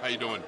How you doing?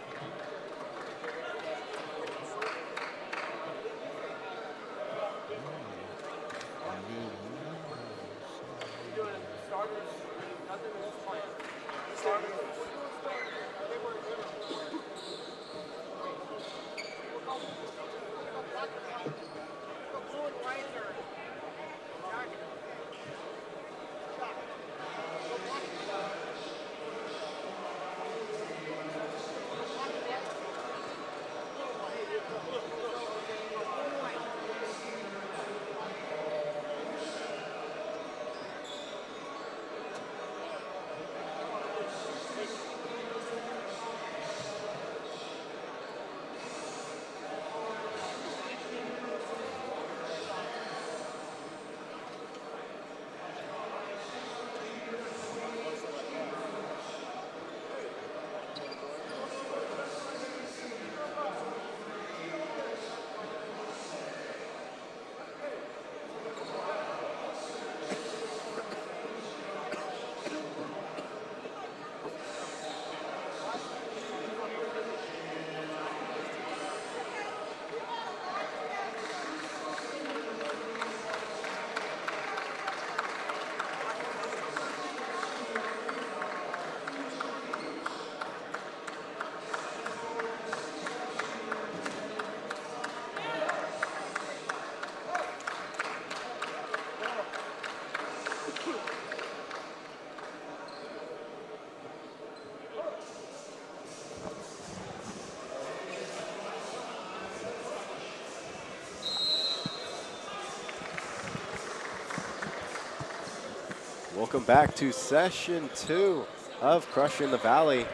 Welcome back to session 2 of Crushing the Valley.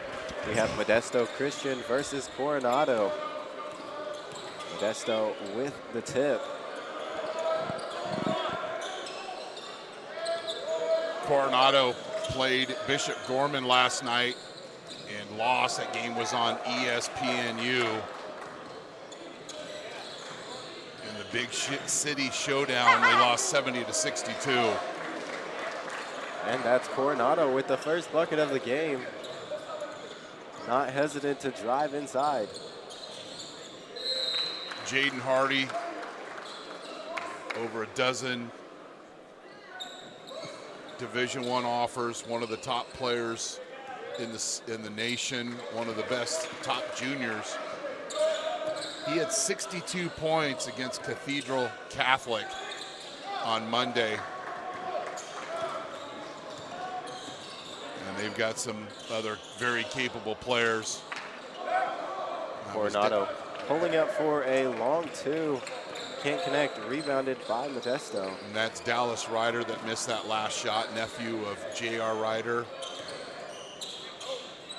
We have Modesto Christian versus Coronado. Modesto with the tip. Coronado played Bishop Gorman last night and lost. That game was on ESPNU. In the Big City Showdown, they lost 70-62. And that's Coronado with the first bucket of the game. Not hesitant to drive inside. Jaden Hardy, over a dozen Division I offers, one of the top players in the nation, one of the best top juniors. He had 62 points against Cathedral Catholic on Monday. And they've got some other very capable players. Coronado pulling up for a long 2. Can't connect, rebounded by Modesto. And that's Dallas Ryder that missed that last shot, nephew of J.R. Ryder.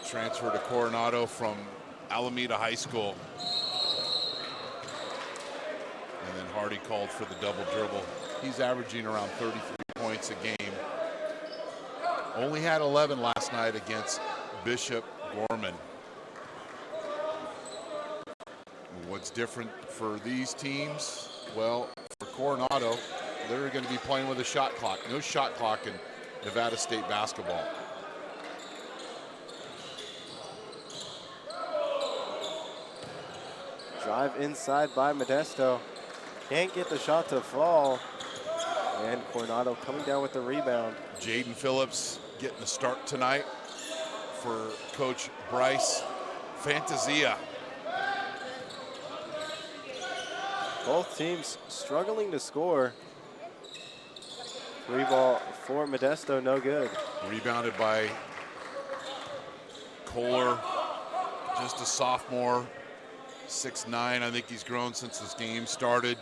Transferred to Coronado from Alameda High School. And then Hardy called for the double dribble. He's averaging around 33 points a game. Only had 11 last night against Bishop Gorman. What's different for these teams? Well, for Coronado, they're going to be playing with a shot clock. No shot clock in Nevada State basketball. Drive inside by Modesto. Can't get the shot to fall. And Coronado coming down with the rebound. Jaden Phillips getting the start tonight for Coach Bryce Fantasia. Both teams struggling to score. 3 ball for Modesto, no good. Rebounded by Kohler, just a sophomore, 6'9". I think he's grown since this game started.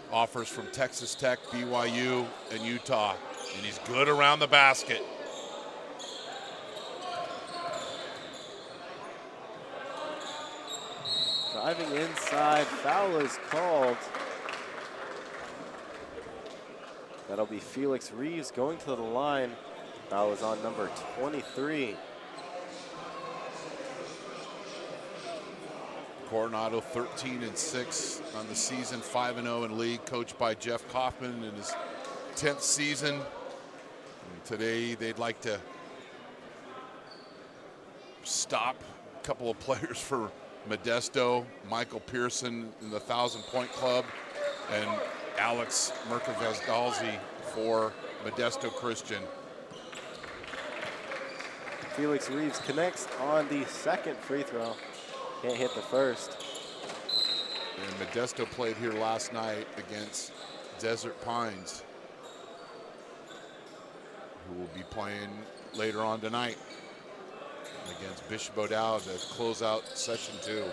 Offers from Texas Tech, BYU, and Utah. And he's good around the basket. Driving inside, foul is called. That'll be Felix Reeves going to the line. Foul is on number 23. Coronado 13-6 on the season, 5-0 in league, coached by Jeff Kaufman in his 10th season. And today they'd like to stop couple of players for Modesto, Michael Pearson in the 1,000-point club, and Alex Mercavez-Dalzi for Modesto Christian. Felix Reeves connects on the second free throw. Can't hit the first. And Modesto played here last night against Desert Pines, who will be playing later on tonight against Bishop O'Dowd to close out session 2.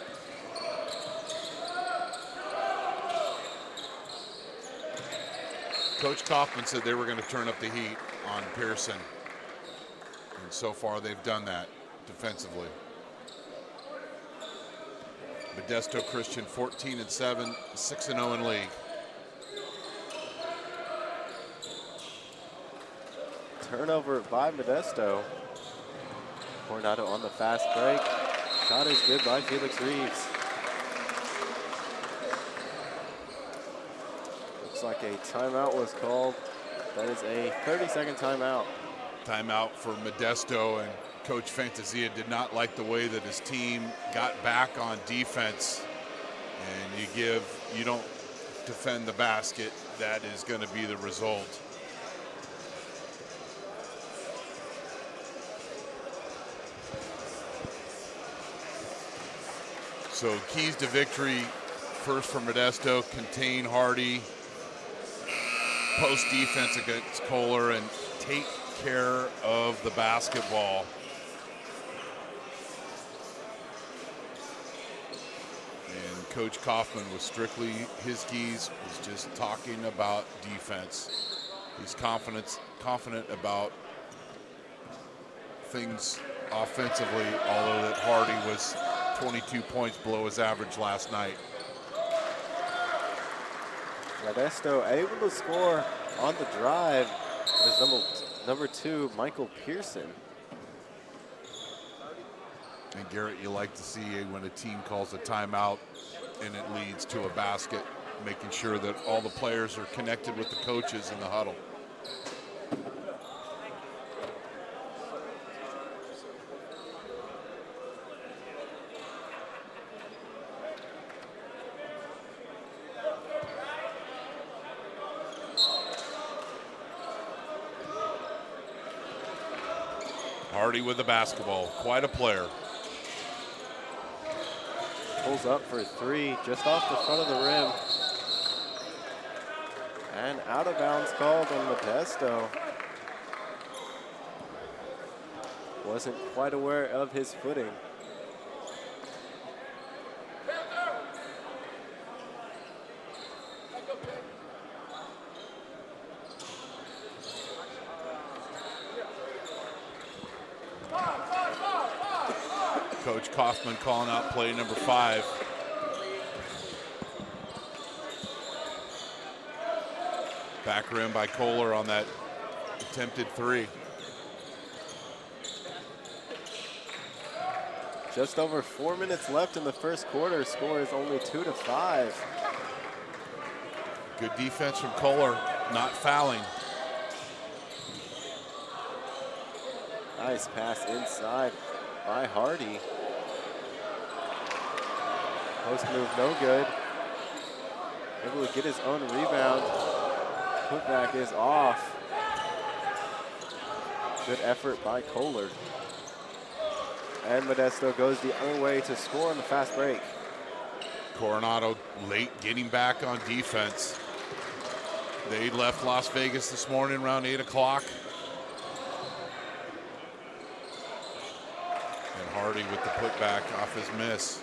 Coach Kaufman said they were going to turn up the heat on Pearson. And so far they've done that defensively. Modesto Christian 14-7, 6-0 in league. Turnover by Modesto. Coronado on the fast break. Shot is good by Felix Reeves. Looks like a timeout was called. That is a 30-second timeout. Timeout for Modesto, and Coach Fantasia did not like the way that his team got back on defense. And you don't defend the basket, that is going to be the result. So keys to victory, first for Modesto, contain Hardy, post defense against Kohler, and take care of the basketball. And Coach Kaufman was strictly, his keys was just talking about defense. He's confident about things offensively, although that Hardy was 22 points below his average last night. Modesto able to score on the drive. There's number 2, Michael Pearson. And Garrett, you like to see when a team calls a timeout and it leads to a basket, making sure that all the players are connected with the coaches in the huddle. Hardy with the basketball, quite a player. Pulls up for 3, just off the front of the rim. And out of bounds called on Modesto. Wasn't quite aware of his footing. Coach Kaufman calling out play number 5. Back rim by Kohler on that attempted 3. Just over 4 minutes left in the first quarter. Score is only 2-5. Good defense from Kohler, not fouling. Nice pass inside by Hardy. Post move no good. Able to get his own rebound. Putback is off. Good effort by Kohler. And Modesto goes the other way to score on the fast break. Coronado late getting back on defense. They left Las Vegas this morning around 8 o'clock. And Hardy with the putback off his miss.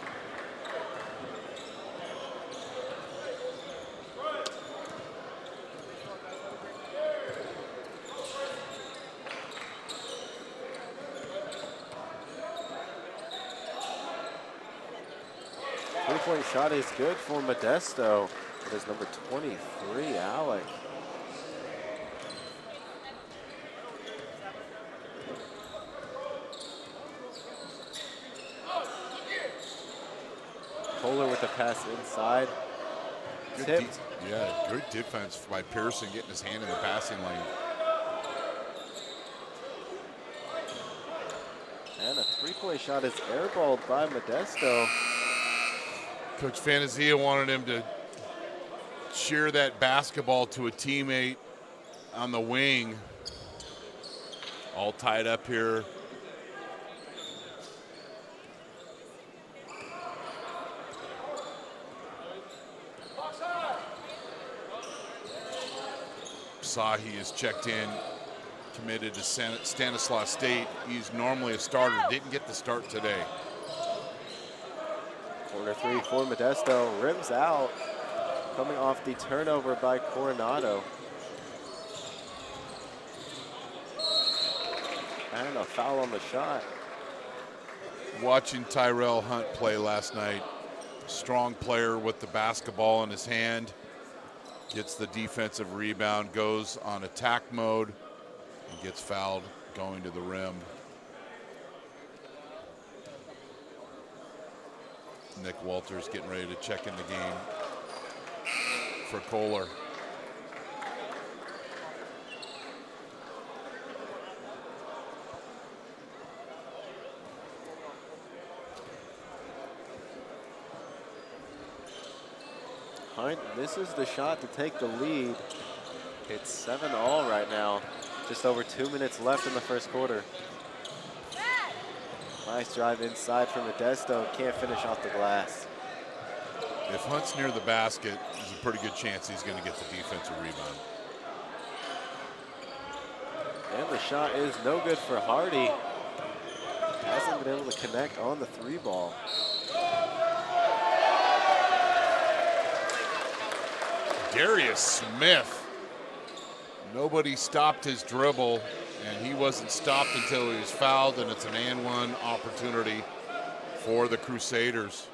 Three-point shot is good for Modesto. It is number 23, Alec. Kohler with the pass inside. Tipped. Yeah, good defense by Pearson getting his hand in the passing lane. And a three-point shot is airballed by Modesto. Coach Fantasia wanted him to shear that basketball to a teammate on the wing. All tied up here. Sahi is checked in, committed to Stanislaus State. He's normally a starter, didn't get the start today. Corner three for Modesto, rims out, coming off the turnover by Coronado. And a foul on the shot. Watching Tyrell Hunt play last night, strong player with the basketball in his hand, gets the defensive rebound, goes on attack mode, and gets fouled going to the rim. Nick Walters getting ready to check in the game for Kohler. Hunt misses the shot to take the lead. It's 7-all right now. Just over 2 minutes left in the first quarter. Nice drive inside from Modesto. Can't finish off the glass. If Hunt's near the basket, there's a pretty good chance he's going to get the defensive rebound. And the shot is no good for Hardy. Hasn't been able to connect on the three ball. Darius Smith. Nobody stopped his dribble, and he wasn't stopped until he was fouled, and it's an and-one opportunity for the Crusaders.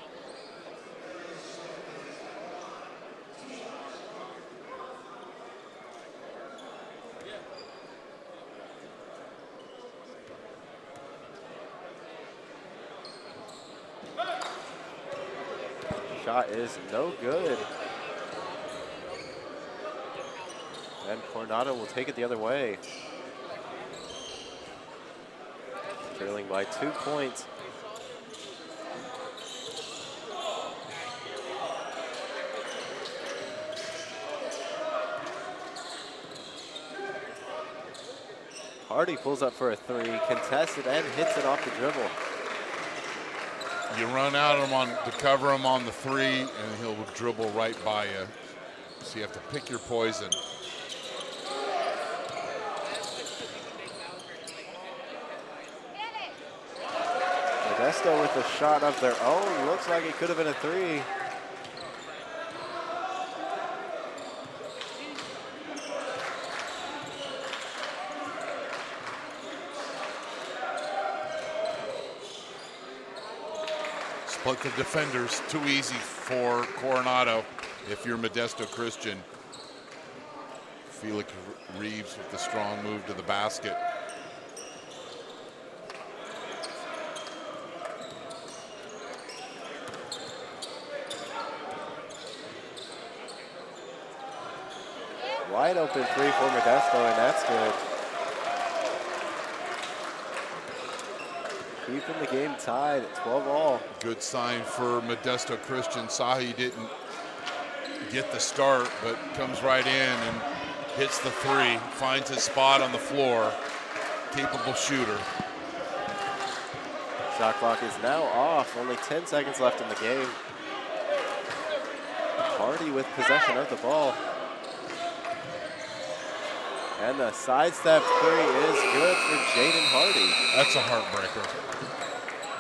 Shot is no good. And Coronado will take it the other way. Trailing by 2 points. Hardy pulls up for a three, contested and hits it off the dribble. You run out of him to cover him on the three, and he'll dribble right by you. So you have to pick your poison. Modesto with a shot of their own. Looks like it could have been a three. Split the defenders, too easy for Coronado if you're Modesto Christian. Felix Reeves with the strong move to the basket. Wide open three for Modesto, and that's good. Keeping the game tied at 12-all. Good sign for Modesto Christian. Sahi didn't get the start, but comes right in and hits the three, finds his spot on the floor. Capable shooter. Shot clock is now off. Only 10 seconds left in the game. Hardy with possession of the ball. And the sidestep three is good for Jaden Hardy. That's a heartbreaker.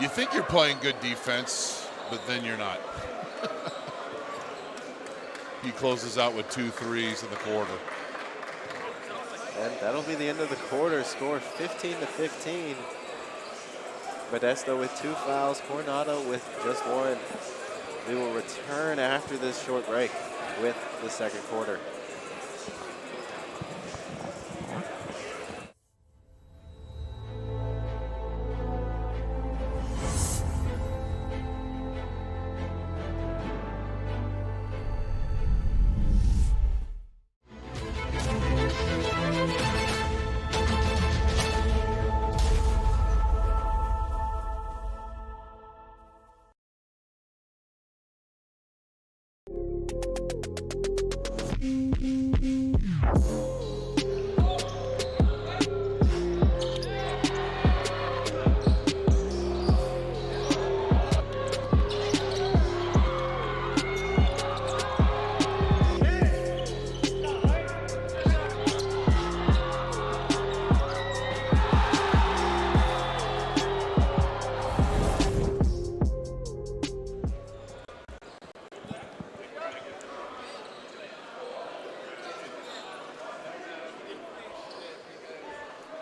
You think you're playing good defense, but then you're not. He closes out with 2 threes in the quarter. And that'll be the end of the quarter. Score 15-15. Modesto with 2 fouls, Coronado with just 1. We will return after this short break with the second quarter.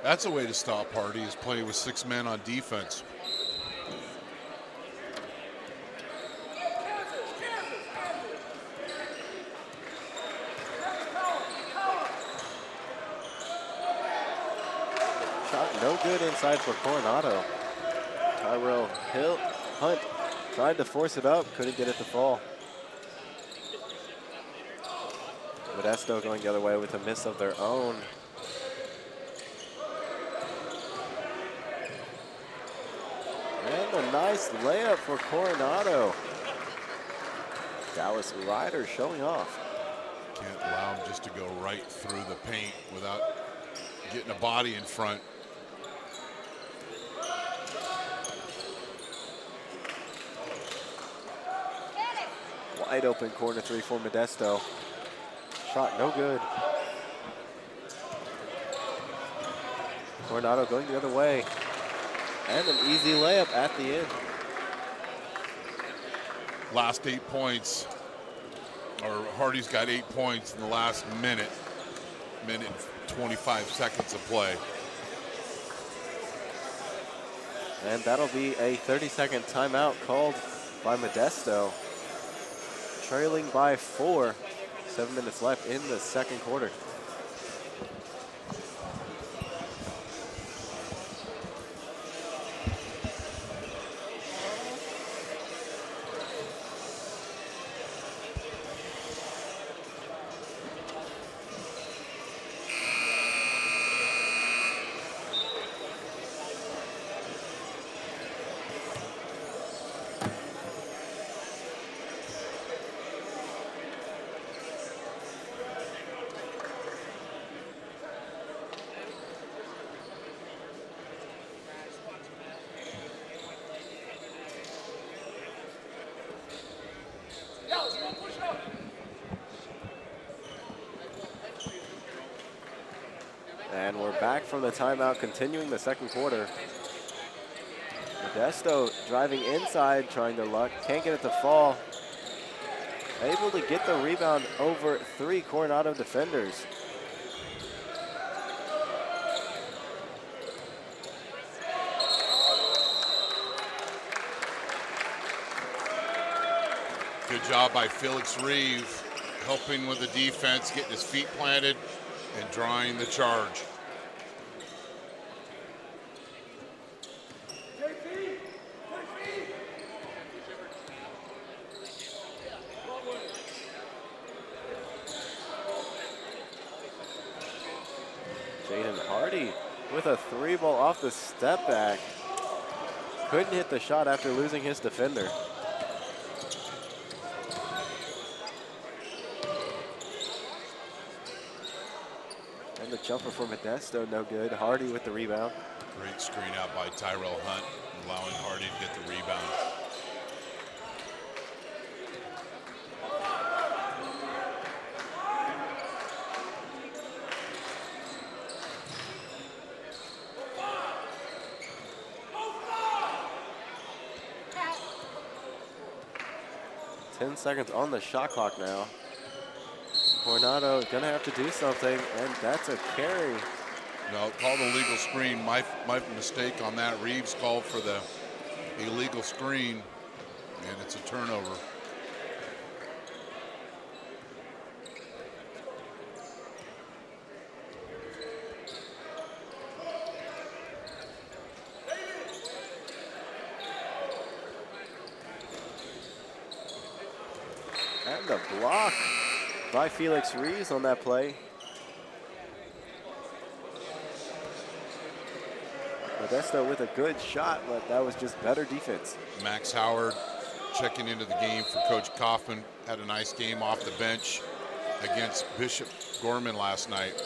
That's a way to stop Hardy, is playing with 6 men on defense. Shot no good inside for Coronado. Tyrell Hunt tried to force it up, couldn't get it to fall. Modesto going the other way with a miss of their own. And a nice layup for Coronado. Dallas Ryder showing off. Can't allow him just to go right through the paint without getting a body in front. Wide open corner three for Modesto. Shot no good. Coronado going the other way. And an easy layup at the end. Last 8 points, or Hardy's got 8 points in the last minute and 25 seconds of play. And that'll be a 30-second timeout called by Modesto. Trailing by 4. 7 minutes left in the second quarter. And we're back from the timeout, continuing the second quarter. Modesto driving inside, trying to luck, can't get it to fall. Able to get the rebound over 3 Coronado defenders. Good job by Felix Reeve, helping with the defense, getting his feet planted and drawing the charge. Jaden Hardy with a 3-ball off the step back. Couldn't hit the shot after losing his defender. And the jumper for Modesto, no good. Hardy with the rebound. Great screen out by Tyrell Hunt, allowing Hardy to get the rebound. Ten seconds on the shot clock now. Coronado gonna have to do something, and that's a carry. No, called a legal screen. My mistake on that. Reeves called for the illegal screen, and it's a turnover. And the block by Felix Reeves on that play. Modesto with a good shot, but that was just better defense. Max Howard checking into the game for Coach Kaufman. Had a nice game off the bench against Bishop Gorman last night.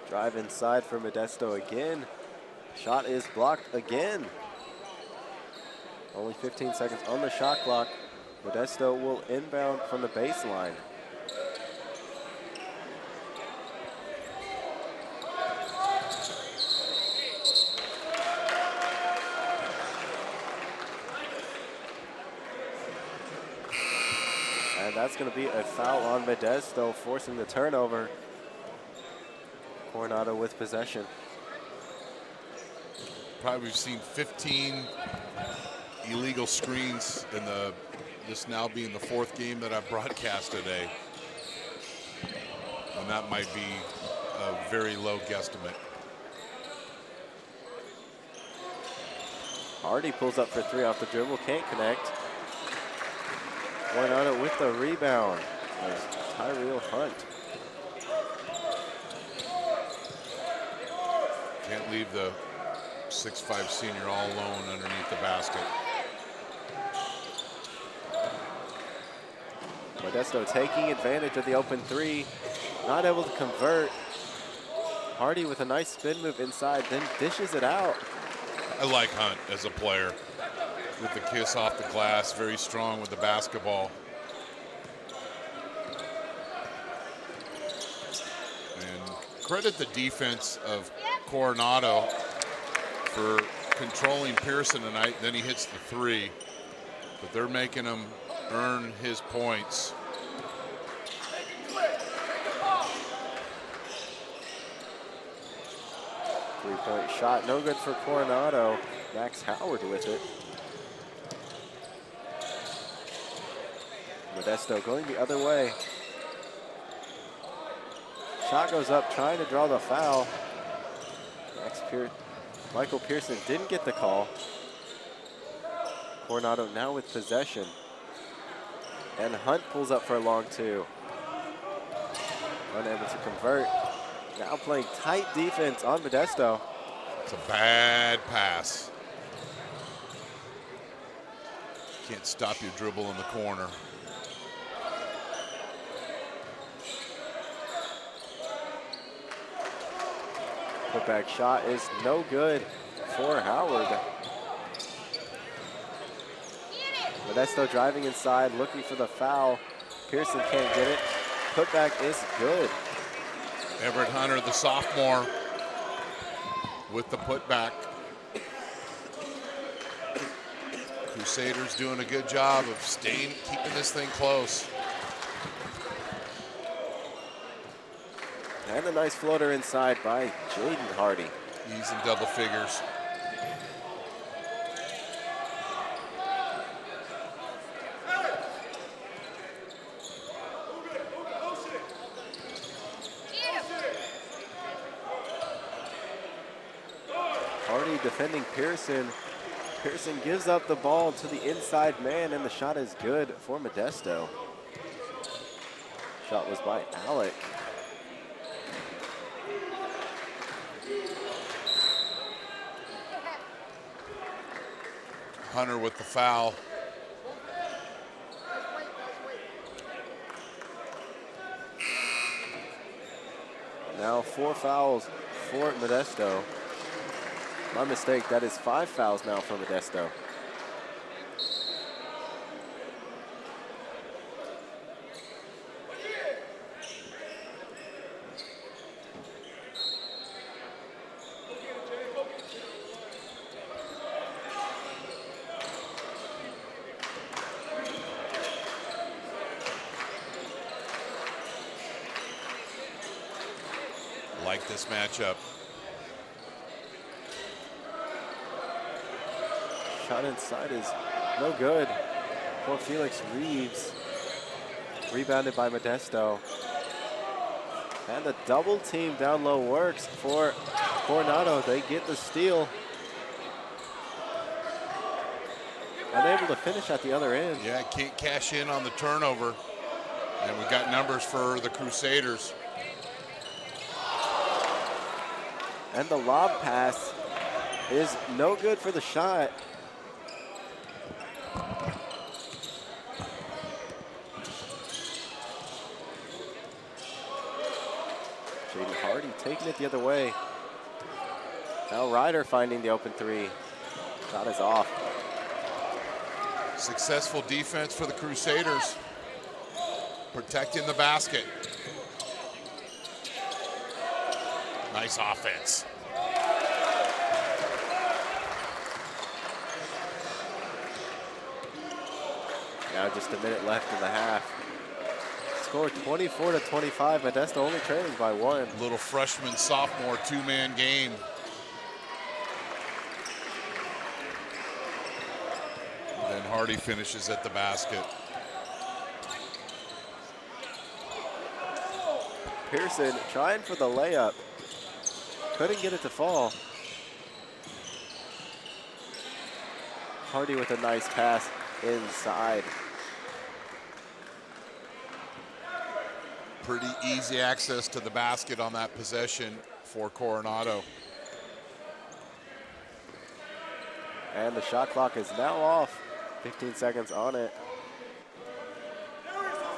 Drive inside for Modesto again. Shot is blocked again. Only 15 seconds on the shot clock. Modesto will inbound from the baseline. And that's going to be a foul on Modesto, forcing the turnover. Coronado with possession. Probably we've seen 15 illegal screens in this now being the 4th game that I've broadcast today. And that might be a very low guesstimate. Hardy pulls up for 3 off the dribble, can't connect. Coronado with the rebound. There's Tyrell Hunt. Can't leave the 6'5" senior all alone underneath the basket. Modesto taking advantage of the open 3, not able to convert. Hardy with a nice spin move inside, then dishes it out. I like Hunt as a player with the kiss off the glass, very strong with the basketball. And credit the defense of Coronado for controlling Pearson tonight. Then he hits the 3, but they're making him earn his points. Three-point shot, no good for Coronado. Max Howard with it. Modesto going the other way. Shot goes up, trying to draw the foul. Michael Pearson didn't get the call. Coronado now with possession. And Hunt pulls up for a long 2. Unable to convert. Now playing tight defense on Modesto. It's a bad pass. Can't stop your dribble in the corner. Putback shot is no good for Howard. Modesto driving inside, looking for the foul. Pearson can't get it. Putback is good. Everett Hunter, the sophomore, with the putback. Crusaders doing a good job of keeping this thing close. And a nice floater inside by Jaden Hardy. He's in double figures. Hardy defending Pearson. Pearson gives up the ball to the inside man, and the shot is good for Modesto. Shot was by Alec. Hunter with the foul. Now 4 fouls for Modesto. My mistake, that is 5 fouls now for Modesto. Like this matchup. Shot inside is no good for Felix Reeves. Rebounded by Modesto. And the double team down low works for Coronado. They get the steal. Unable to finish at the other end. Yeah, can't cash in on the turnover. And we got numbers for the Crusaders. And the lob pass is no good for the shot. Jaden Hardy taking it the other way. Now Ryder finding the open 3. Shot is off. Successful defense for the Crusaders. Protecting the basket. Nice offense. Now just a minute left in the half. score 24-25. Modesto only trailing by 1. Little freshman, sophomore, two-man game. And then Hardy finishes at the basket. Pearson trying for the layup. Couldn't get it to fall. Hardy with a nice pass inside. Pretty easy access to the basket on that possession for Coronado. And the shot clock is now off. 15 seconds on it.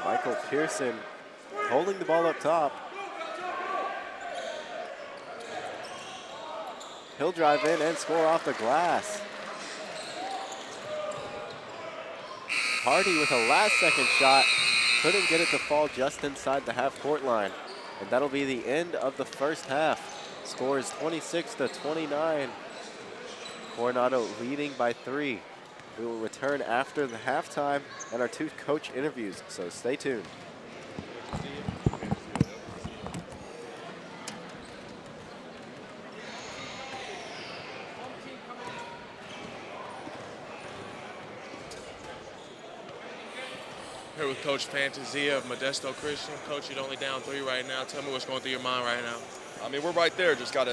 Michael Pearson holding the ball up top. He'll drive in and score off the glass. Hardy with a last-second shot. Couldn't get it to fall just inside the half-court line. And that'll be the end of the first half. Score is 26-29. Coronado leading by 3. We will return after the halftime and our 2 coach interviews, so stay tuned. Here with Coach Fantasia of Modesto Christian. Coach, you're only down 3 right now. Tell me what's going through your mind right now. I mean, we're right there. Just got to,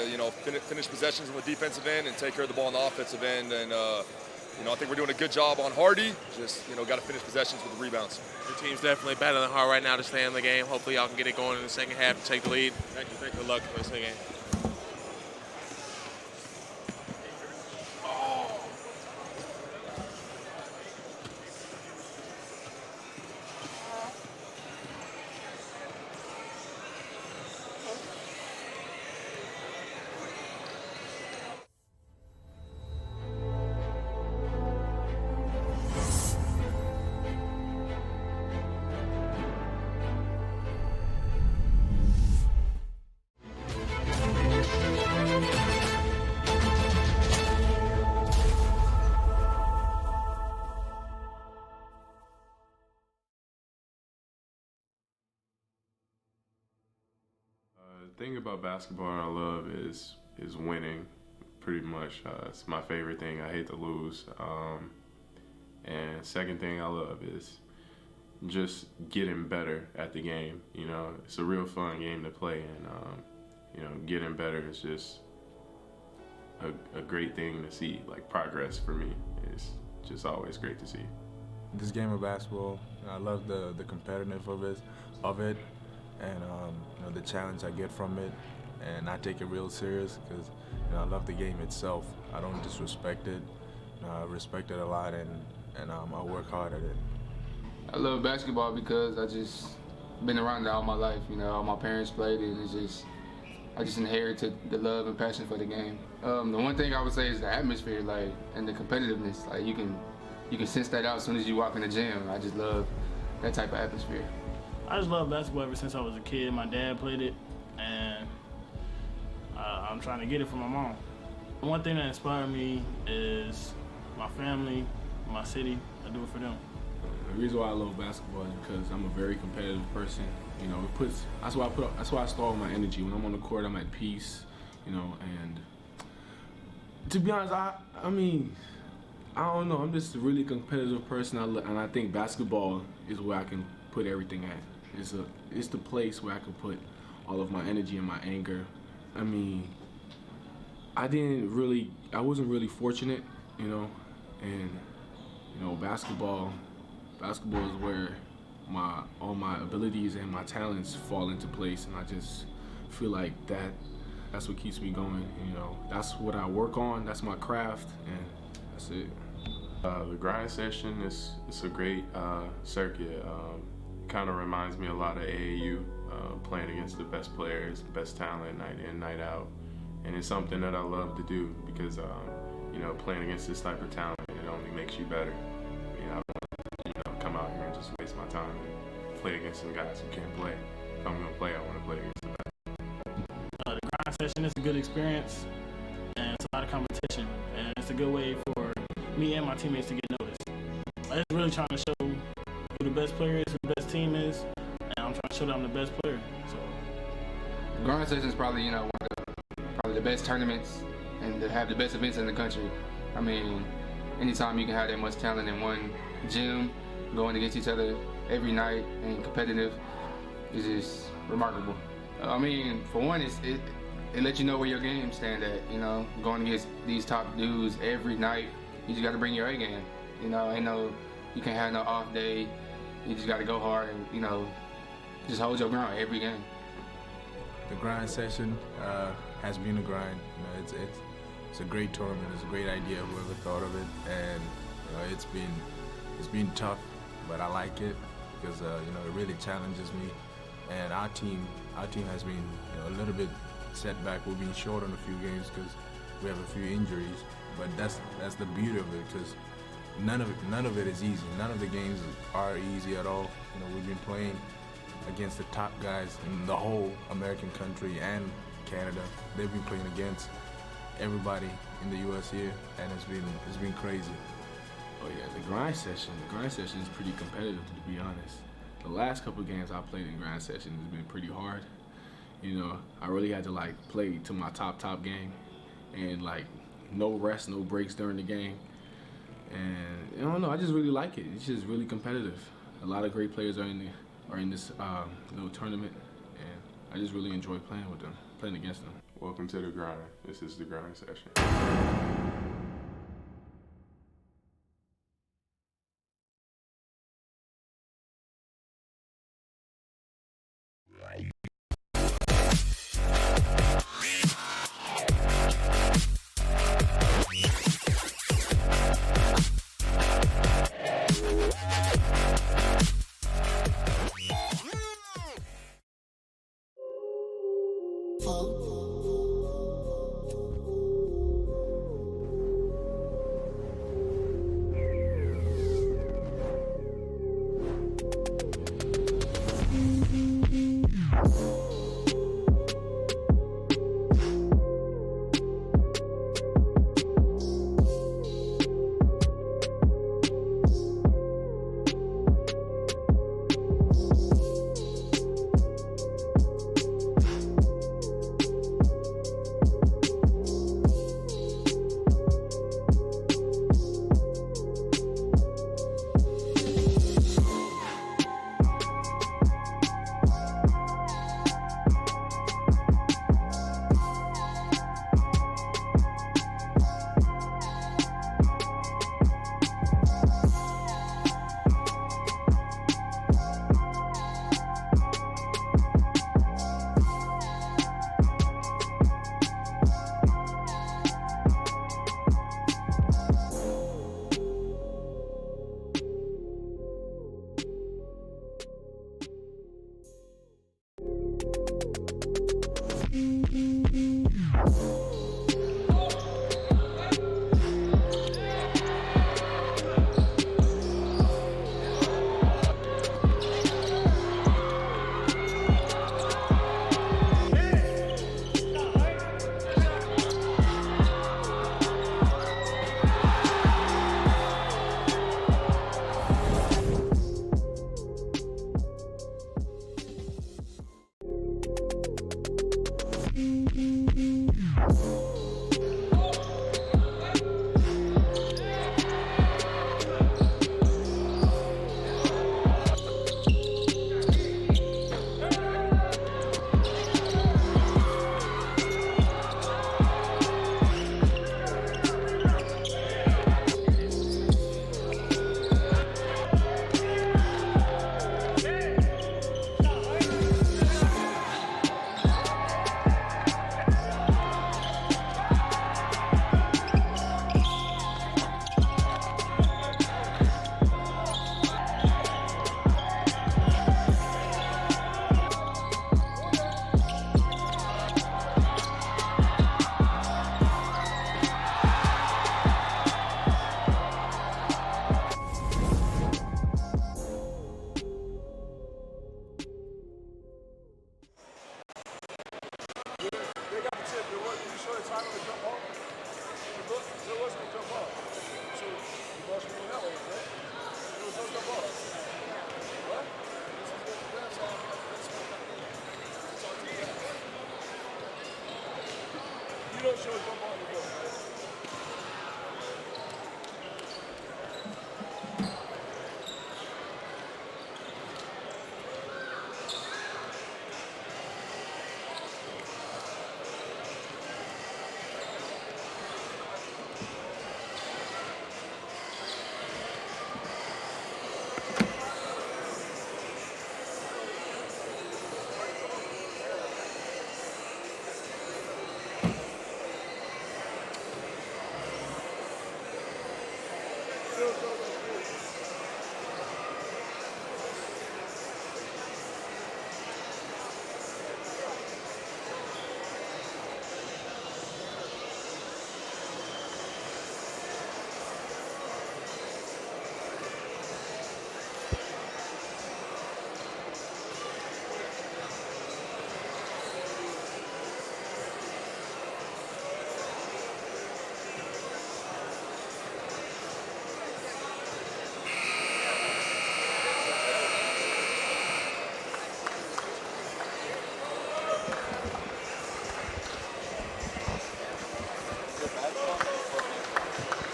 finish possessions on the defensive end and take care of the ball on the offensive end. And, I think we're doing a good job on Hardy. Just, got to finish possessions with the rebounds. Your team's definitely battling hard right now to stay in the game. Hopefully y'all can get it going in the second half and take the lead. Thank you. Good luck in the game. The thing about basketball I love is winning, pretty much. It's my favorite thing. I hate to lose. And second thing I love is just getting better at the game. It's a real fun game to play, and getting better is just a great thing to see. Like, progress for me is just always great to see. This game of basketball, I love the competitiveness of it. And the challenge I get from it, and I take it real serious because I love the game itself. I don't disrespect it. I respect it a lot, and I work hard at it. I love basketball because I just been around it all my life. All my parents played it, and I just inherited the love and passion for the game. The one thing I would say is the atmosphere, and the competitiveness. You can sense that out as soon as you walk in the gym. I just love that type of atmosphere. I just love basketball ever since I was a kid. My dad played it, and I'm trying to get it from my mom. One thing that inspired me is my family, my city. I do it for them. The reason why I love basketball is because I'm a very competitive person. That's why I store all my energy. When I'm on the court, I'm at peace. And to be honest, I don't know. I'm just a really competitive person, and I think basketball is where I can put everything at. It's the place where I can put all of my energy and my anger. I wasn't really fortunate, and basketball is where all my abilities and my talents fall into place, and I just feel like that's what keeps me going. That's what I work on. That's my craft, and that's it. The grind session is a great circuit. Kind of reminds me a lot of AAU, playing against the best players, the best talent, night in, night out. And it's something that I love to do because, playing against this type of talent, it only makes you better. I don't want to, come out here and just waste my time and play against some guys who can't play. If I'm going to play, I want to play against the best. The grind session is a good experience, and it's a lot of competition. And it's a good way for me and my teammates to get noticed. I'm just really trying to show who the best player is, who the best team is, and I'm trying show that I'm the best player. So Grind session is probably, one of the best tournaments and to have the best events in the country. I mean, anytime you can have that much talent in one gym, going against each other every night and competitive is just remarkable. I mean, for one, it lets you know where your game stand at, going against these top dudes every night. You just got to bring your A game. You can't have no off day. You just got to go hard and, just hold your ground every game. The grind session has been a grind. It's a great tournament. It's a great idea. Whoever thought of it, and it's been tough, but I like it because it really challenges me. And our team has been a little bit set back. We've been short on a few games because we have a few injuries. But that's the beauty of it, because none of it is easy. None of the games are easy at all. We've been playing against the top guys in the whole American country and Canada. They've been playing against everybody in the U.S. here, and it's been crazy. Oh yeah, the grind session is pretty competitive, to be honest. The last couple of games I played in grind session has been pretty hard. I really had to play to my top game, and no rest, no breaks during the game. And I don't know, I just really like it. It's just really competitive. A lot of great players are in this little tournament, and I just really enjoy playing with them, playing against them. Welcome to the grind. This is the grind session.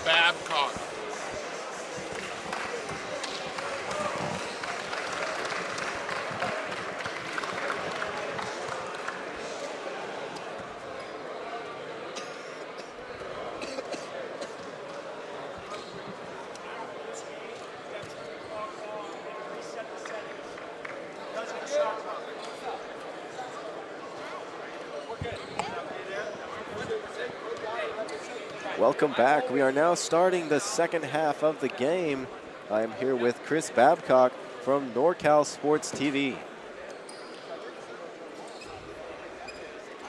Babcock. Welcome back. We are now starting the second half of the game. I am here with Chris Babcock from NorCal Sports TV.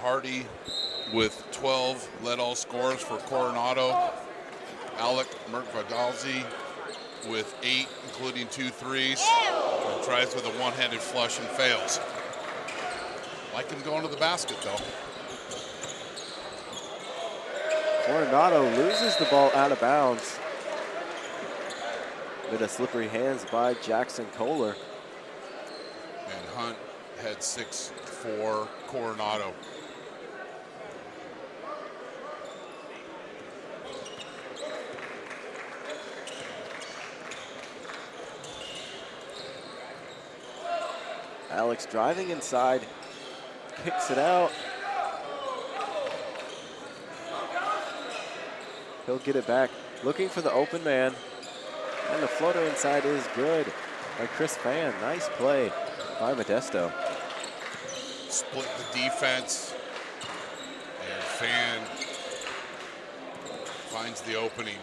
Hardy with 12 led all scorers for Coronado. Alec Merkvadalzi with 8, including 2 threes. And tries with a one-handed flush and fails. Like him going to the basket, though. Coronado loses the ball out of bounds. With a slippery hands by Jackson Kohler. And Hunt had 6 for Coronado. Alex driving inside, kicks it out. He'll get it back, looking for the open man. And the floater inside is good by Chris Fan. Nice play by Modesto. Split the defense. And Fan finds the opening.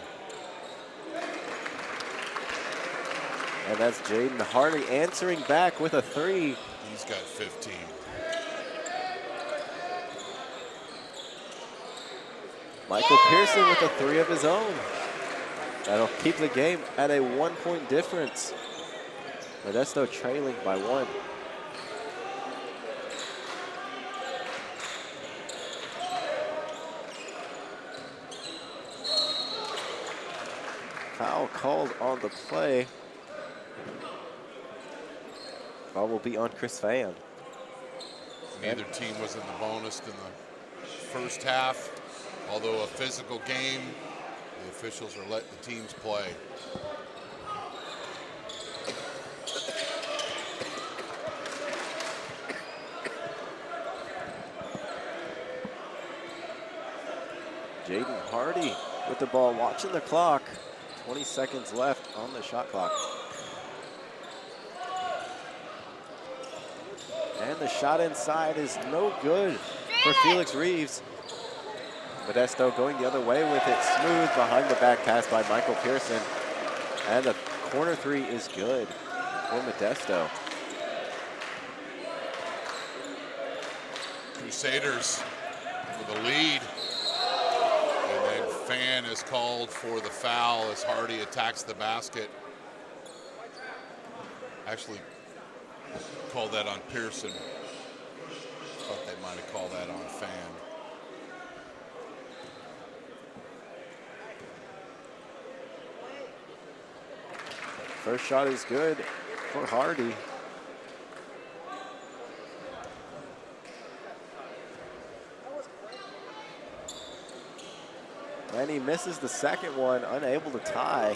And that's Jaden Hardy answering back with a 3. He's got 15. Michael Pearson with a 3 of his own. That'll keep the game at a 1-point difference. Modesto trailing by 1. Foul called on the play. Foul will be on Chris Fan. Neither team was in the bonus in the first half. Although a physical game, the officials are letting the teams play. Jaden Hardy with the ball, watching the clock. 20 seconds left on the shot clock. And the shot inside is no good for Felix Reeves. Modesto going the other way with it, smooth behind the back pass by Michael Pearson. And the corner 3 is good for Modesto. Crusaders with a lead. And then Fan is called for the foul as Hardy attacks the basket. Actually called that on Pearson. Thought they might have called that on Fan. First shot is good for Hardy. And he misses the second one, unable to tie.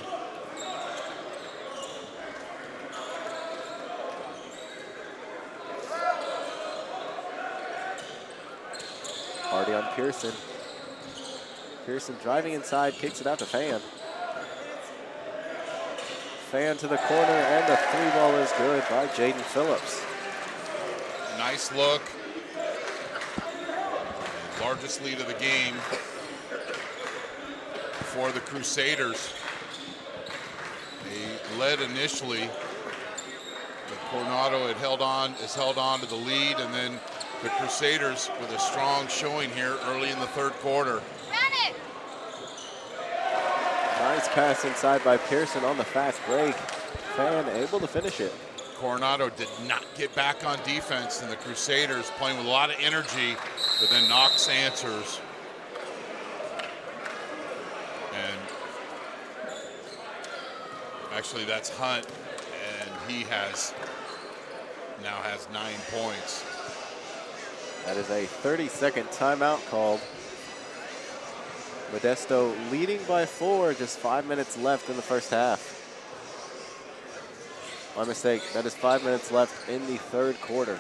Hardy on Pearson. Pearson driving inside, kicks it out to Fan. Fan to the corner, and the three ball is good by Jaden Phillips. Nice look. Largest lead of the game for the Crusaders. They led initially, but Coronado has held on to the lead, and then the Crusaders with a strong showing here early in the third quarter. Nice pass inside by Pearson on the fast break. Fan able to finish it. Coronado did not get back on defense, and the Crusaders playing with a lot of energy, but then Knox answers. And actually that's Hunt, and he now has 9 points. That is a 30-second timeout called. Modesto leading by 4, just 5 minutes left in the first half. My mistake, that is 5 minutes left in the third quarter.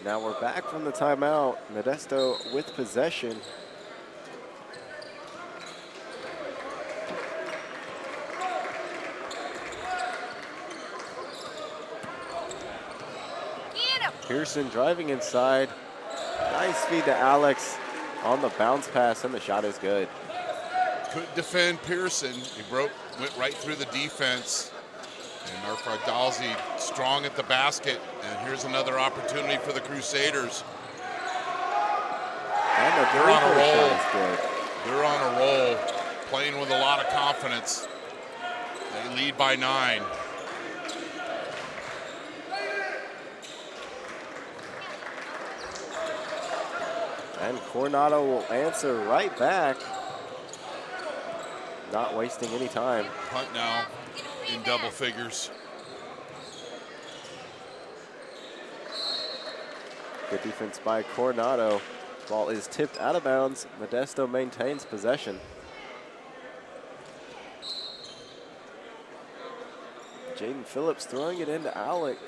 Now we're back from the timeout. Modesto with possession. Pearson driving inside. Nice feed to Alex on the bounce pass, and the shot is good. Couldn't defend Pearson. He went right through the defense. And Arfardalzi strong at the basket. And here's another opportunity for the Crusaders. And the They're on a roll. shot is good. They're on a roll, playing with a lot of confidence. They lead by 9. And Coronado will answer right back. Not wasting any time. Hunt now in double figures. Good defense by Coronado. Ball is tipped out of bounds. Modesto maintains possession. Jaden Phillips throwing it into Alec.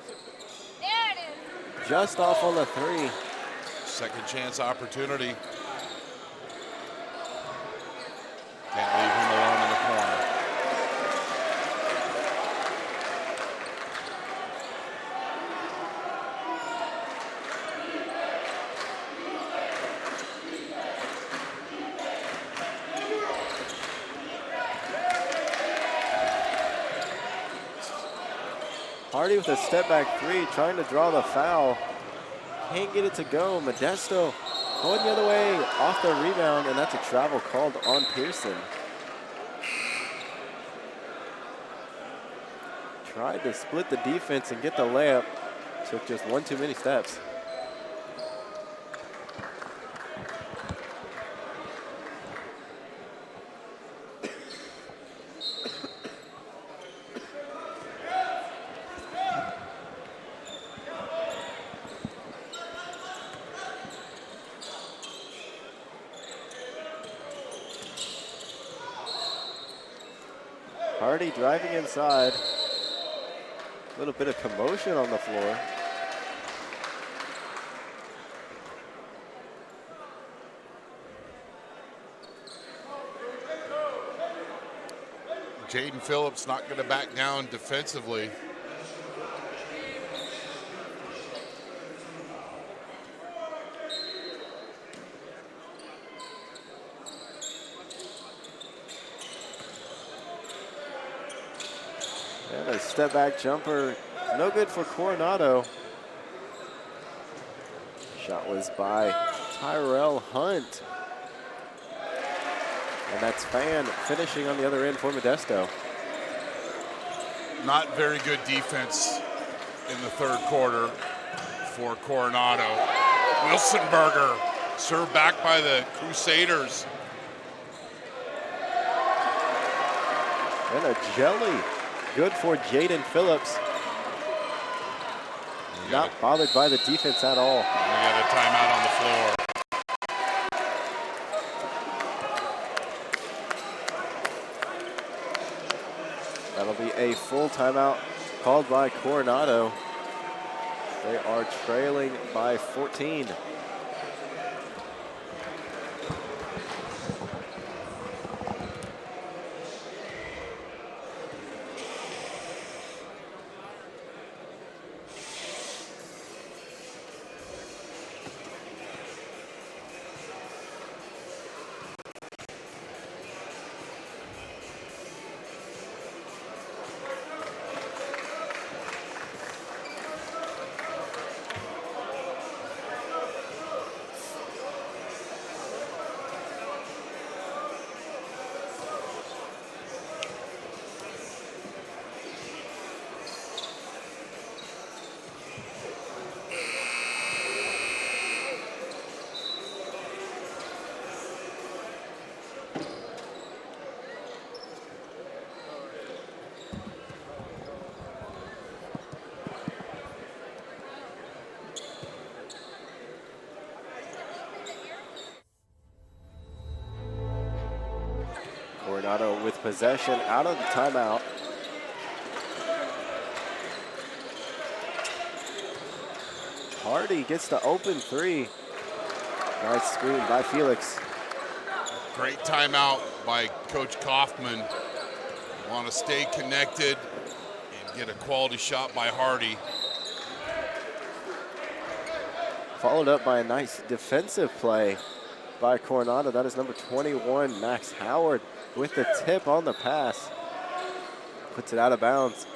There it is. Just off on the 3. Second chance opportunity. Can't leave him alone in the corner. Hardy with a step back 3, trying to draw the foul. Can't get it to go. Modesto going the other way off the rebound, and that's a travel called on Pearson. Tried to split the defense and get the layup. Took just one too many steps. Hardy driving inside. A little bit of commotion on the floor. Jaden Phillips not going to back down defensively. And a step back jumper no good for Coronado. Shot was by Tyrell Hunt. And that's Fan finishing on the other end for Modesto. Not very good defense in the third quarter for Coronado. Wilsonberger served back by the Crusaders. And a jelly. Good for Jaden Phillips. Not bothered by the defense at all. We got a timeout on the floor. That'll be a full timeout called by Coronado. They are trailing by 14. Coronado with possession out of the timeout. Hardy gets the open three. Nice screen by Felix. Great timeout by Coach Kaufman. Want to stay connected and get a quality shot by Hardy. Followed up by a nice defensive play by Coronado. That is number 21, Max Howard, with the tip on the pass. Puts it out of bounds.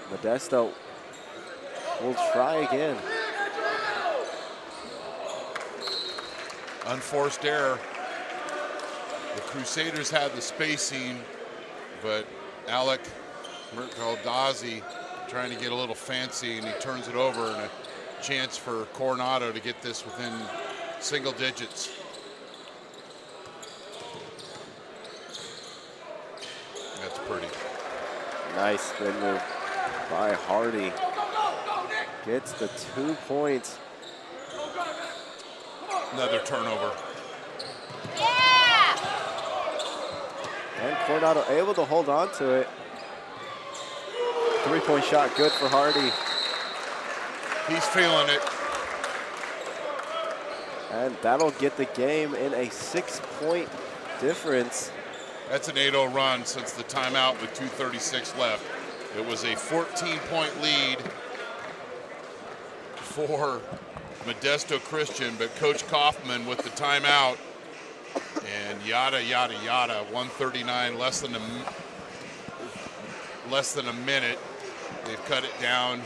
Modesto will try again. Unforced error. The Crusaders had the spacing, but Alec Mercaldazi trying to get a little fancy, and he turns it over, and a chance for Coronado to get this within single digits. That's pretty. Nice spin move by Hardy. Gets the 2 points. Another turnover. Yeah! And Coronado able to hold on to it. 3-point shot, good for Hardy. He's feeling it. And that'll get the game in a 6-point difference. That's an 8-0 run since the timeout with 2:36 left. It was a 14-point lead for Modesto Christian, but Coach Kaufman with the timeout, and yada, yada, yada, 139, less than a minute. They've cut it down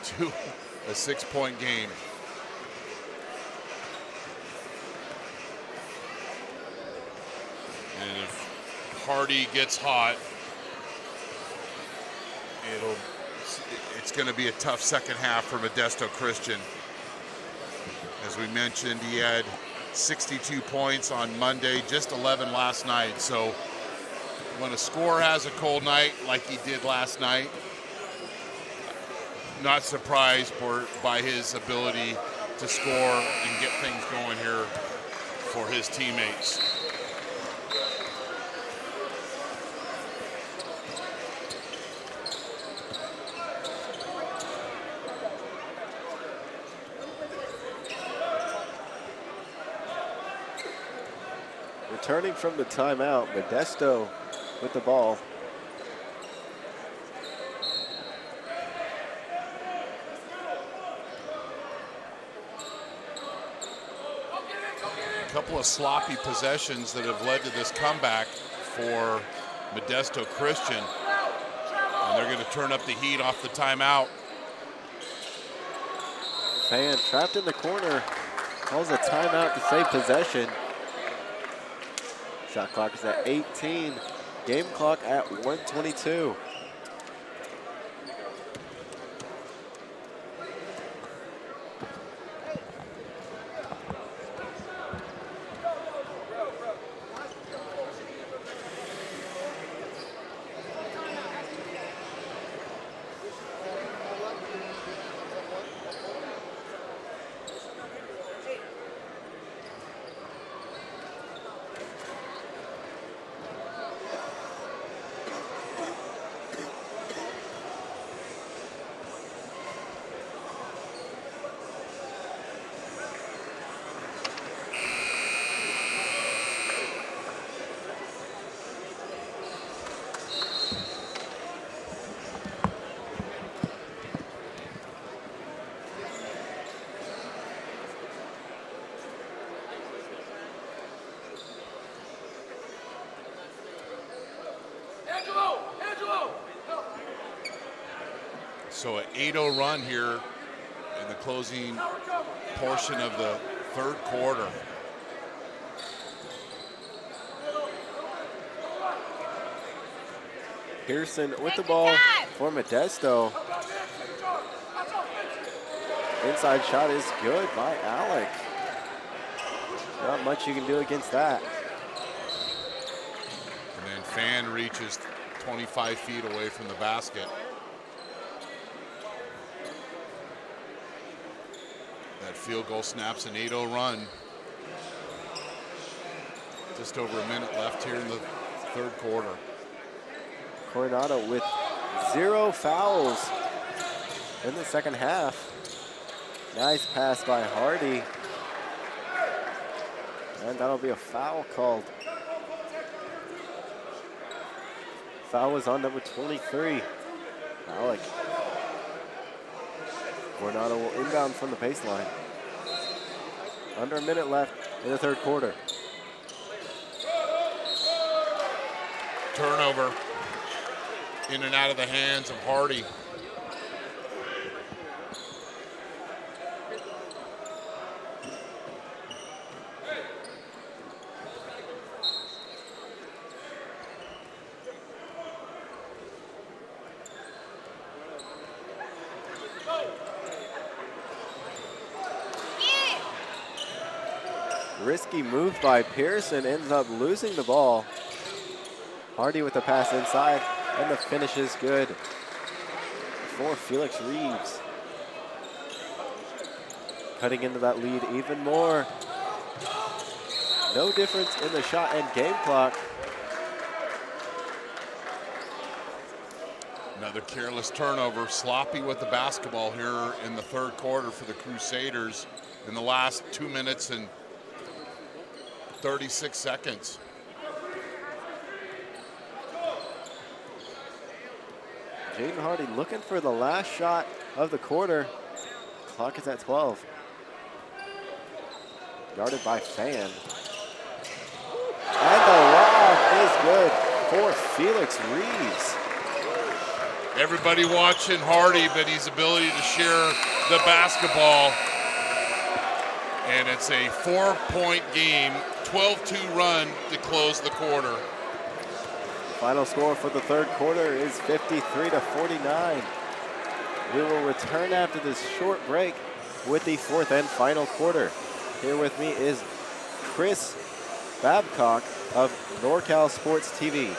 to a 6-point game. And if Hardy gets hot, it's going to be a tough second half for Modesto Christian. As we mentioned, he had 62 points on Monday, just 11 last night. So when a scorer has a cold night like he did last night, not surprised by his ability to score and get things going here for his teammates. Returning from the timeout, Modesto with the ball. A couple of sloppy possessions that have led to this comeback for Modesto Christian. And they're going to turn up the heat off the timeout. Fan trapped in the corner. Calls a timeout to save possession. Shot clock is at 18. Game clock at 1:22. So an 8-0 run here in the closing portion of the third quarter. Pearson with the ball for Modesto. Inside shot is good by Alec. Not much you can do against that. And then Fan reaches 25 feet away from the basket. That field goal snaps an 8-0 run. Just over a minute left here in the third quarter. Coronado with 0 fouls in the second half. Nice pass by Hardy. And that'll be a foul called. Foul was on number 23, Alec. Coronado will inbound from the baseline. Under a minute left in the third quarter. Turnover in and out of the hands of Hardy. Risky move by Pearson, ends up losing the ball. Hardy with the pass inside, and the finish is good for Felix Reeves. Cutting into that lead even more. No difference in the shot and game clock. Another careless turnover, sloppy with the basketball here in the third quarter for the Crusaders in the last 2 minutes and 36 seconds. Jaden Hardy looking for the last shot of the quarter. Clock is at 12. Guarded by Fan. And the lob is good for Felix Reeves. Everybody watching Hardy, but his ability to share the basketball. And it's a 4-point game, 12-2 run to close the quarter. Final score for the third quarter is 53-49. We will return after this short break with the fourth and final quarter. Here with me is Chris Babcock of NorCal Sports TV.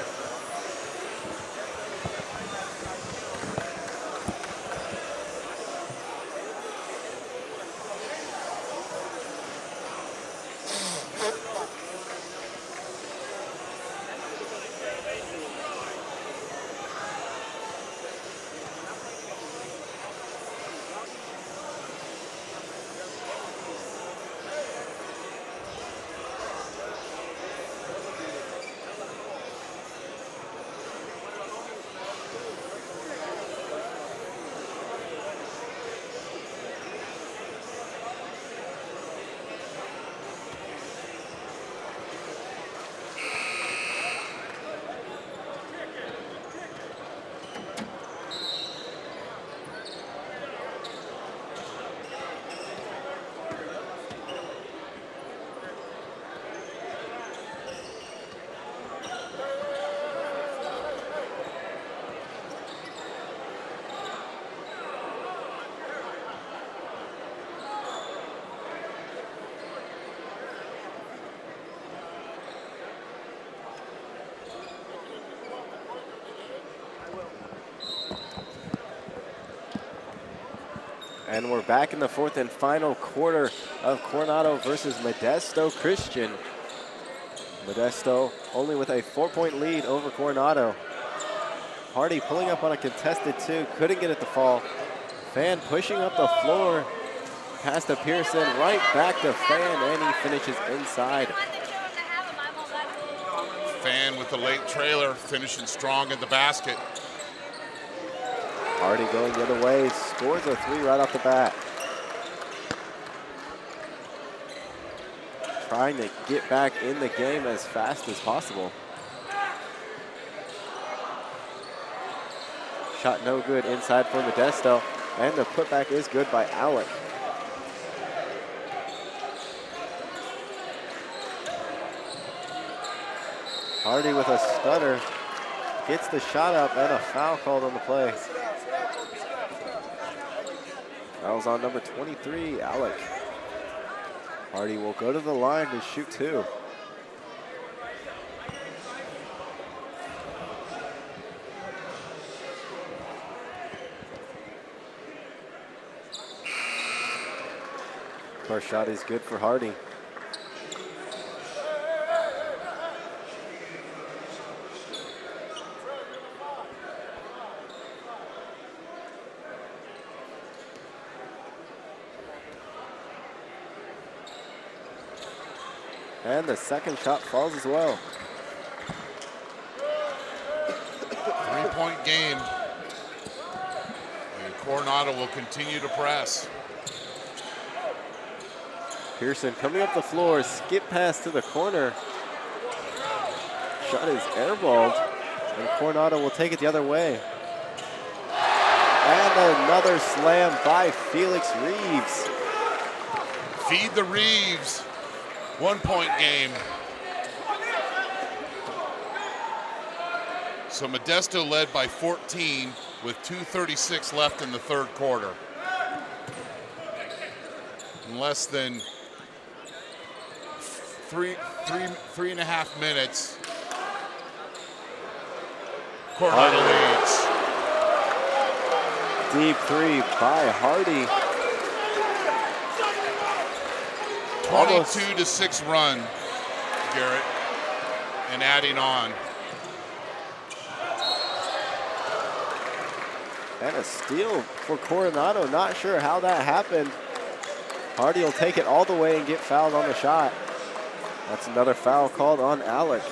And we're back in the fourth and final quarter of Coronado versus Modesto Christian. Modesto only with a 4-point lead over Coronado. Hardy pulling up on a contested 2, couldn't get it to fall. Fan pushing up the floor, pass to Pearson, right back to Fan, and he finishes inside. Fan with the late trailer, finishing strong in the basket. Hardy going the other way, scores a 3 right off the bat. Trying to get back in the game as fast as possible. Shot no good inside for Modesto, and the putback is good by Alec. Hardy with a stutter, gets the shot up, and a foul called on the play. Foul's on number 23, Alec. Hardy will go to the line to shoot 2. First shot is good for Hardy. And the second shot falls as well. 3-point game. And Coronado will continue to press. Pearson coming up the floor, skip pass to the corner. Shot is airballed, and Coronado will take it the other way. And another slam by Felix Reeves. Feed the Reeves. 1-point game. So Modesto led by 14 with 2:36 left in the third quarter. In less than three and a half minutes, Coronado leads. Deep 3 by Hardy. 22-6 run, Garrett, and adding on. And a steal for Coronado. Not sure how that happened. Hardy will take it all the way and get fouled on the shot. That's another foul called on Alec.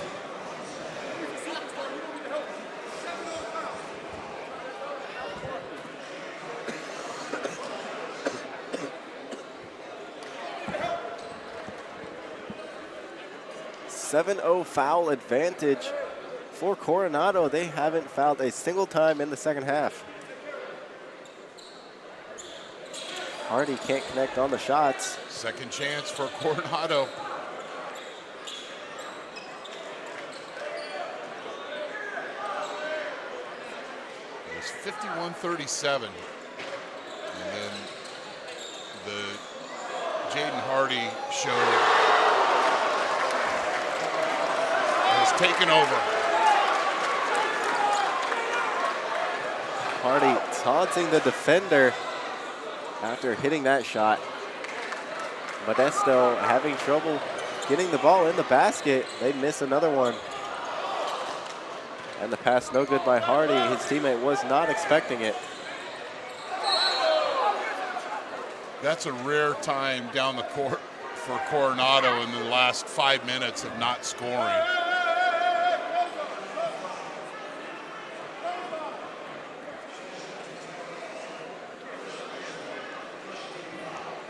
.70 foul advantage for Coronado. They haven't fouled a single time in the second half. Hardy can't connect on the shots. Second chance for Coronado. It was 51-37. And then the Jaden Hardy show has taken over. Hardy taunting the defender after hitting that shot. Modesto having trouble getting the ball in the basket. They miss another one. And the pass no good by Hardy. His teammate was not expecting it. That's a rare time down the court for Coronado in the last 5 minutes of not scoring.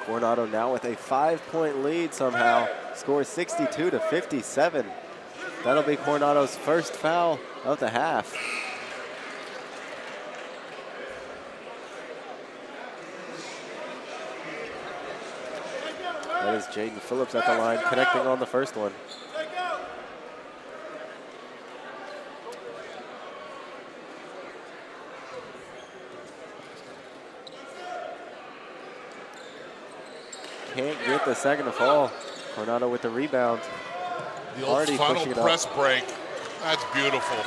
Coronado now with a 5-point lead somehow. Scores 62-57. That'll be Coronado's first foul of the half. That is Jaden Phillips at the line, connecting on the first one. Can't get the second to fall. Coronado with the rebound. The old funnel press break. That's beautiful.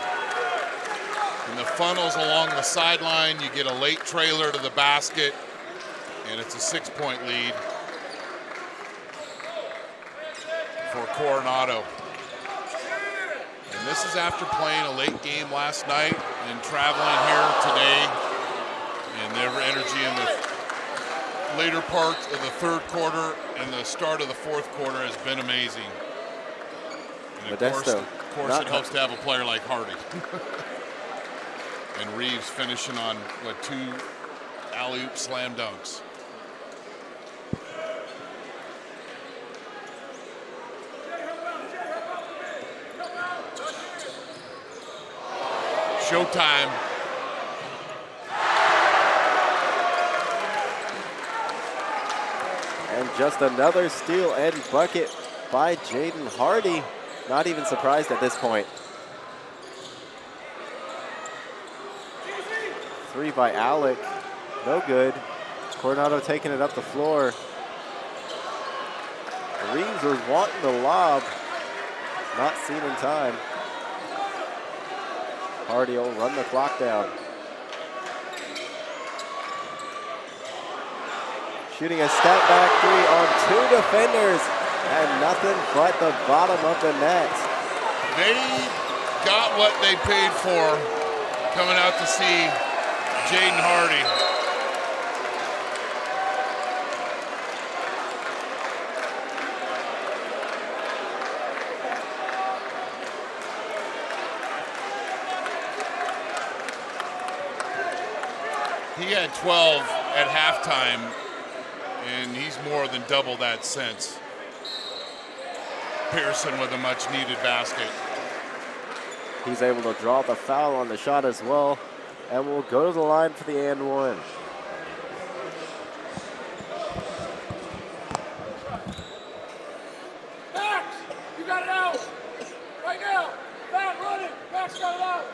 And the funnels along the sideline, you get a late trailer to the basket. And it's a 6-point lead for Coronado. And this is after playing a late game last night and traveling here today. And their energy in the later part of the third quarter and the start of the fourth quarter has been amazing. And Modesto, of course it helps to have a player like Hardy. And Reeves finishing on, what, 2 alley-oop slam dunks. Showtime. And just another steal and bucket by Jaden Hardy. Not even surprised at this point. 3 by Alec. No good. Coronado taking it up the floor. Reeves was wanting the lob. Not seen in time. Hardy will run the clock down. Shooting a step back 3 on 2 defenders. And nothing but the bottom of the net. They got what they paid for coming out to see Jaden Hardy. He had 12 at halftime, and he's more than double that since. Pearson with a much-needed basket. He's able to draw the foul on the shot as well, and will go to the line for the and one. Max, you got it out. Right now. Max, run it. Max got it out.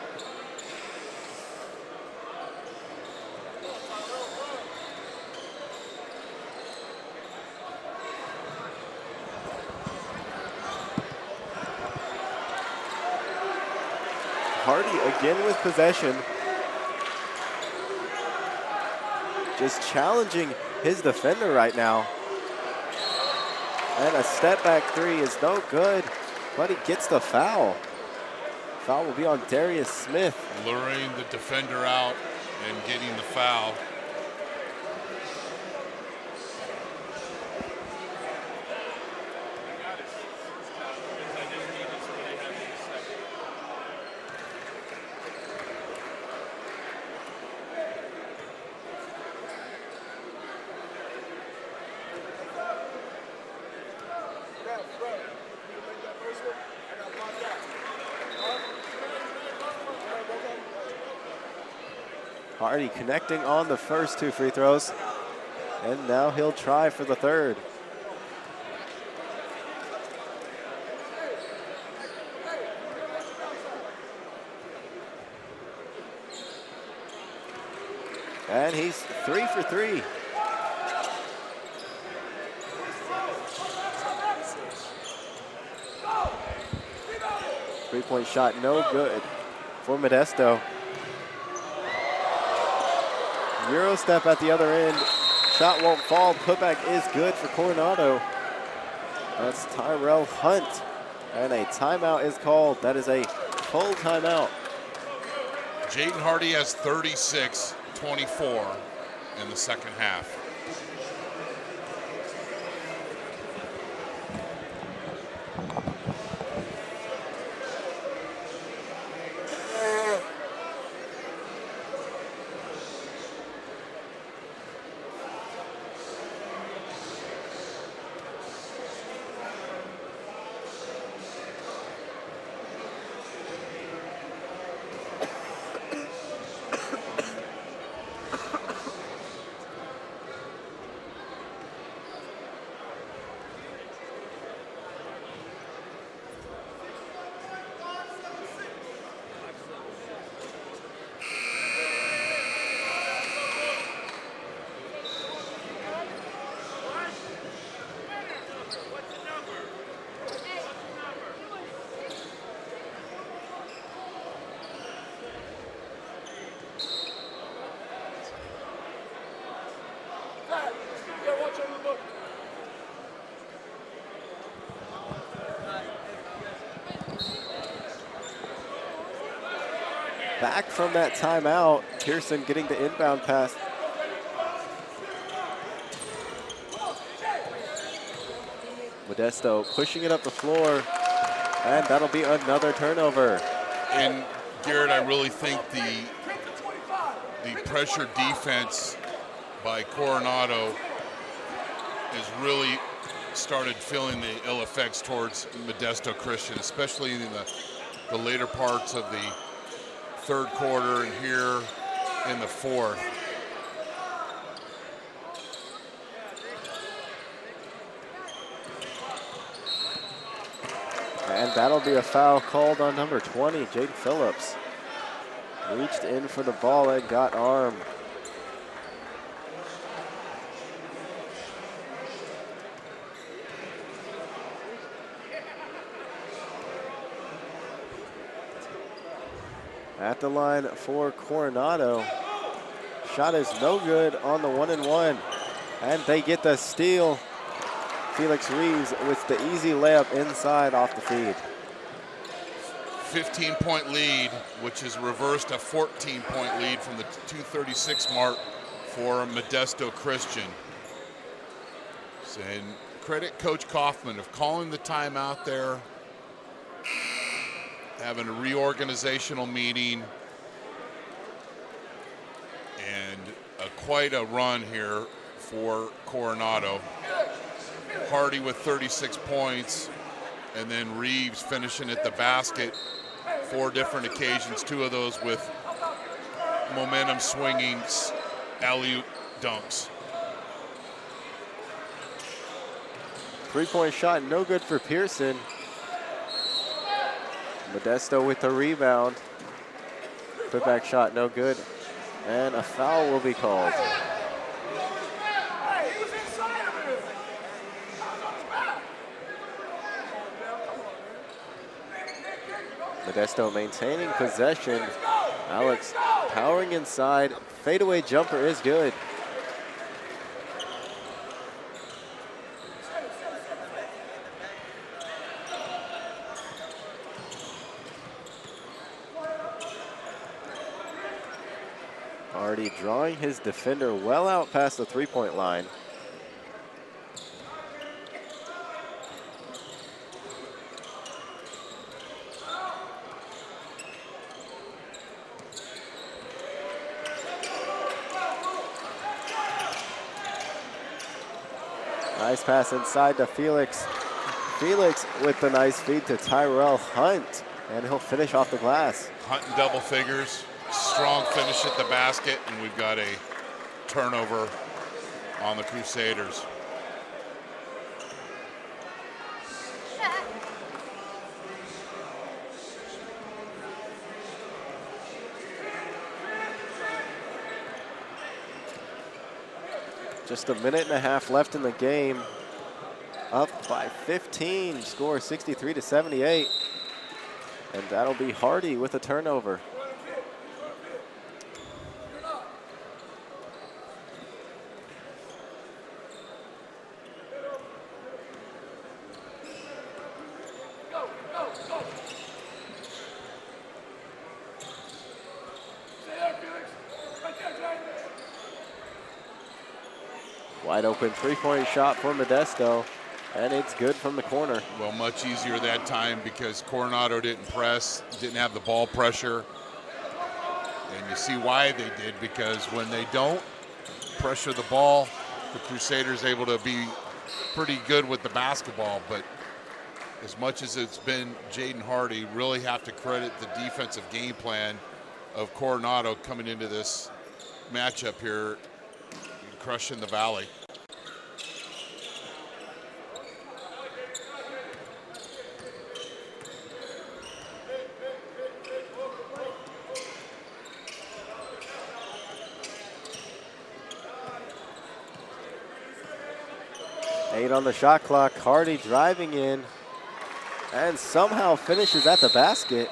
Hardy again with possession. Just challenging his defender right now. And a step back 3 is no good, but he gets the foul. Foul will be on Darius Smith. Luring the defender out and getting the foul. Hardy connecting on the first 2 free throws. And now he'll try for the third. And he's 3 for 3. Three-point shot, no good for Modesto. Euro step at the other end. Shot won't fall. Putback is good for Coronado. That's Tyrell Hunt. And a timeout is called. That is a full timeout. Jaden Hardy has 36-24 in the second half. back from that timeout. Pearson getting the inbound pass. Modesto pushing it up the floor, and that'll be another turnover. And Garrett, I really think the pressure defense by Coronado has really started feeling the ill effects towards Modesto Christian, especially in the later parts of the third quarter and here in the fourth. And that'll be a foul called on number 20, Jaden Phillips. Reached in for the ball and got armed. At the line for Coronado. Shot is no good on the 1-and-1. And they get the steal. Felix Reeves with the easy layup inside off the feed. 15-point lead, which is reversed a 14-point lead from the 2:36 mark for Modesto Christian. And credit Coach Kaufman of calling the timeout there, having a reorganizational meeting, and quite a run here for Coronado. Hardy with 36 points, and then Reeves finishing at the basket 4 different occasions, 2 of those with momentum swinging alley-oop dunks. 3-point shot, no good for Pearson. Modesto with the rebound. Putback shot, no good. And a foul will be called. Modesto maintaining possession. Alex powering inside. Fadeaway jumper is good. Hardy drawing his defender well out past the 3-point line. Nice pass inside to Felix. Felix with the nice feed to Tyrell Hunt, and he'll finish off the glass. Hunt in double figures, strong finish at the basket, and we've got a turnover on the Crusaders. Just a minute and a half left in the game. Up by 15, score 63-78. And that'll be Hardy with a turnover. Wide open 3-point shot for Modesto, and it's good from the corner. Well, much easier that time because Coronado didn't press, didn't have the ball pressure. And you see why they did, because when they don't pressure the ball, the Crusaders able to be pretty good with the basketball. But as much as it's been Jaden Hardy, really have to credit the defensive game plan of Coronado coming into this matchup here, crushing the Valley. Eight on the shot clock. Hardy driving in and somehow finishes at the basket.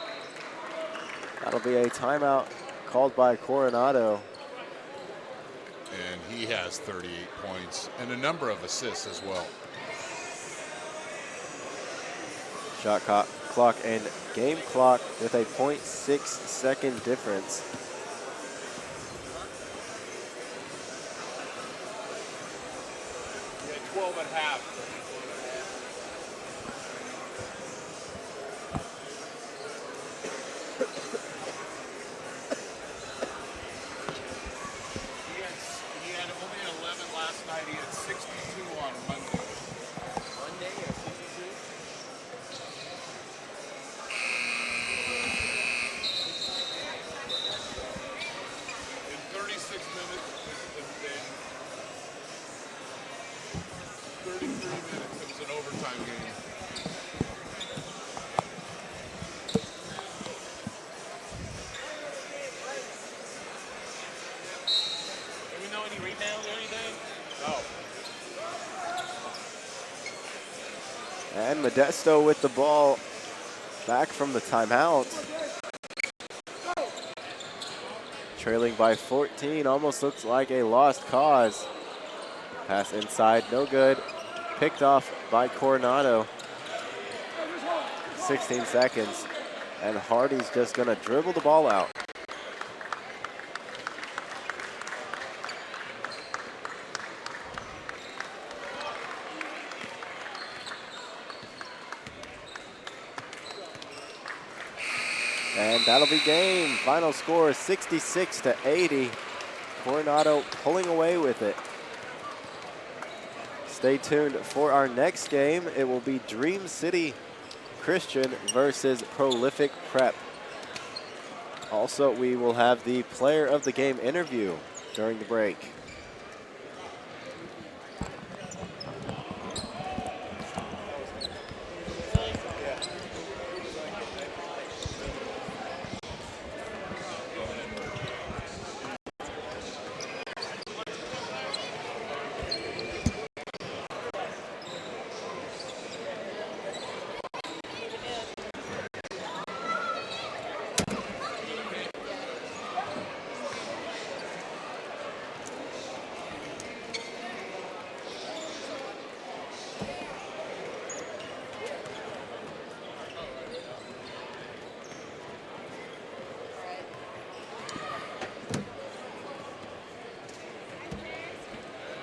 That'll be a timeout called by Coronado. And he has 38 points and a number of assists as well. Shot clock and game clock with a 0.6 second difference. We had 12 at half. He had only 11 last night. He had 62 on Monday. Monday or 62? In 36 minutes, in 33 minutes, it was an overtime game. Do we know any rebounds or anything? No. And Modesto with the ball back from the timeout. Trailing by 14, almost looks like a lost cause. Pass inside, no good. Picked off by Coronado. 16 seconds, and Hardy's just gonna dribble the ball out. And that'll be game. Final score is 66-80. Coronado pulling away with it. Stay tuned for our next game. It will be Dream City Christian versus Prolific Prep. Also, we will have the player of the game interview during the break.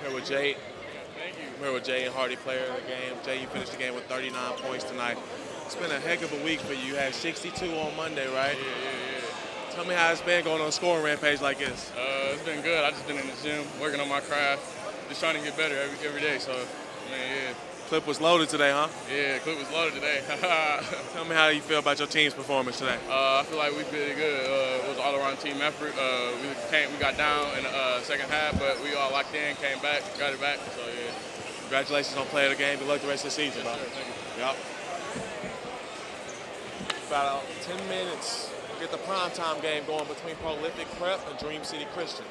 Here with Jay. I'm here with Jay and Hardy, player of the game. Jay, you finished the game with 39 points tonight. It's been a heck of a week for you. You had 62 on Monday, right? Yeah. Tell me how it's been going on a scoring rampage like this. It's been good. I just been in the gym, working on my craft, just trying to get better every day. So, man, yeah. Clip was loaded today, huh? Yeah, clip was loaded today. Tell me how you feel about your team's performance today. I feel like we did good. It was an all-around team effort. We got down in the second half, but we all locked in, came back, got it back. So, yeah. Congratulations on player of the game. Good luck the rest of the season. Sure, thank you. Yep. About 10 minutes. Get the primetime game going between Prolific Prep and Dream City Christian.